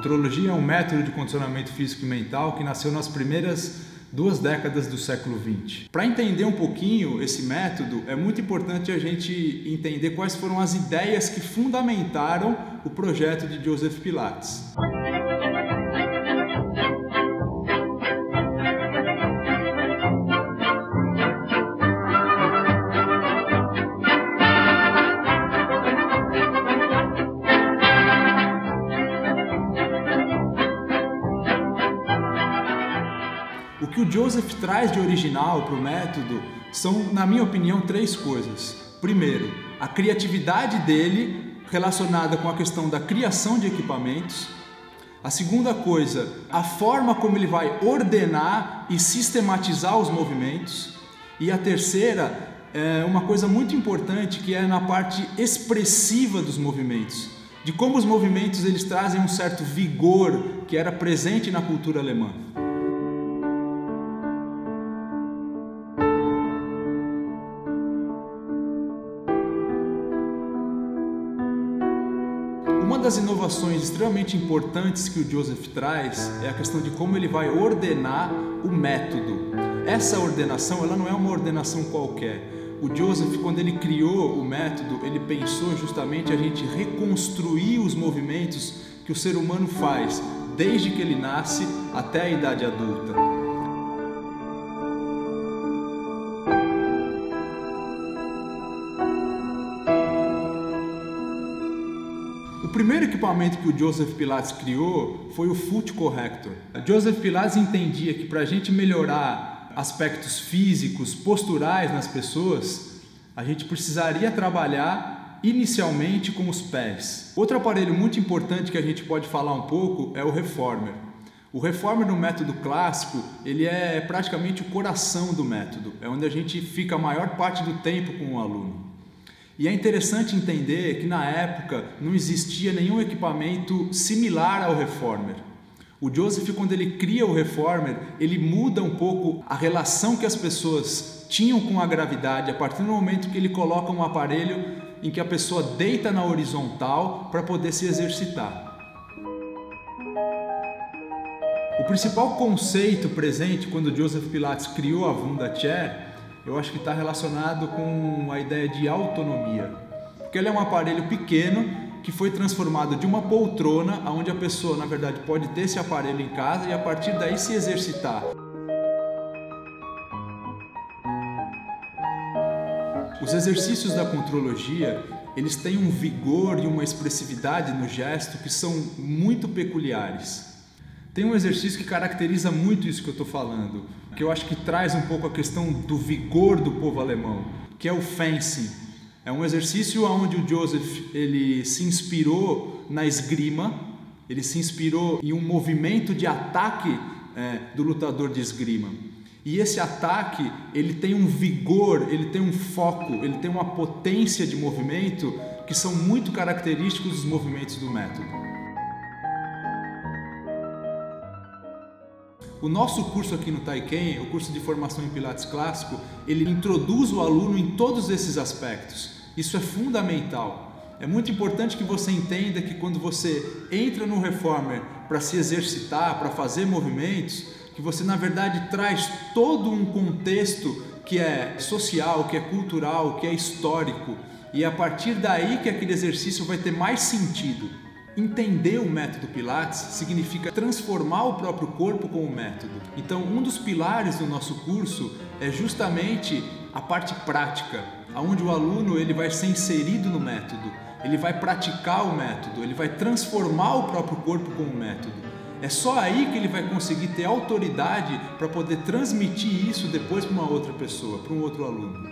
contrologia é um método de condicionamento físico e mental que nasceu nas primeiras 2 décadas do século XX. Para entender um pouquinho esse método, é muito importante a gente entender quais foram as ideias que fundamentaram o projeto de Joseph Pilates. O que o Joseph traz de original para o método são, na minha opinião, 3 coisas. Primeiro, a criatividade dele relacionada com a questão da criação de equipamentos. A segunda coisa, a forma como ele vai ordenar e sistematizar os movimentos. E a terceira é uma coisa muito importante, que é na parte expressiva dos movimentos, de como os movimentos eles trazem um certo vigor que era presente na cultura alemã. Uma das inovações extremamente importantes que o Joseph traz é a questão de como ele vai ordenar o método. Essa ordenação, ela não é uma ordenação qualquer. O Joseph, quando ele criou o método, ele pensou justamente a gente reconstruir os movimentos que o ser humano faz desde que ele nasce até a idade adulta. O primeiro equipamento que o Joseph Pilates criou foi o Foot Corrector. O Joseph Pilates entendia que para a gente melhorar aspectos físicos, posturais nas pessoas, a gente precisaria trabalhar inicialmente com os pés. Outro aparelho muito importante que a gente pode falar um pouco é o Reformer. O Reformer no método clássico, ele é praticamente o coração do método, é onde a gente fica a maior parte do tempo com o aluno. E é interessante entender que na época não existia nenhum equipamento similar ao Reformer. O Joseph, quando ele cria o Reformer, ele muda um pouco a relação que as pessoas tinham com a gravidade a partir do momento que ele coloca um aparelho em que a pessoa deita na horizontal para poder se exercitar. O principal conceito presente quando o Joseph Pilates criou a Wunderchair, eu acho que está relacionado com a ideia de autonomia, porque ele é um aparelho pequeno que foi transformado de uma poltrona, onde a pessoa, na verdade, pode ter esse aparelho em casa e a partir daí se exercitar. Os exercícios da contrologia, eles têm um vigor e uma expressividade no gesto que são muito peculiares. Tem um exercício que caracteriza muito isso que eu estou falando, que eu acho que traz um pouco a questão do vigor do povo alemão, que é o fencing. É um exercício onde o Joseph ele se inspirou na esgrima, ele se inspirou em um movimento de ataque do lutador de esgrima. E esse ataque ele tem um vigor, ele tem um foco, ele tem uma potência de movimento que são muito característicos dos movimentos do método. O nosso curso aqui no Taiken, o curso de formação em Pilates clássico, ele introduz o aluno em todos esses aspectos. Isso é fundamental. É muito importante que você entenda que quando você entra no Reformer para se exercitar, para fazer movimentos, que você na verdade traz todo um contexto que é social, que é cultural, que é histórico. E é a partir daí que aquele exercício vai ter mais sentido. Entender o método Pilates significa transformar o próprio corpo com o método. Então, um dos pilares do nosso curso é justamente a parte prática, onde o aluno ele vai ser inserido no método, ele vai praticar o método, ele vai transformar o próprio corpo com o método. É só aí que ele vai conseguir ter autoridade para poder transmitir isso depois para uma outra pessoa, para um outro aluno.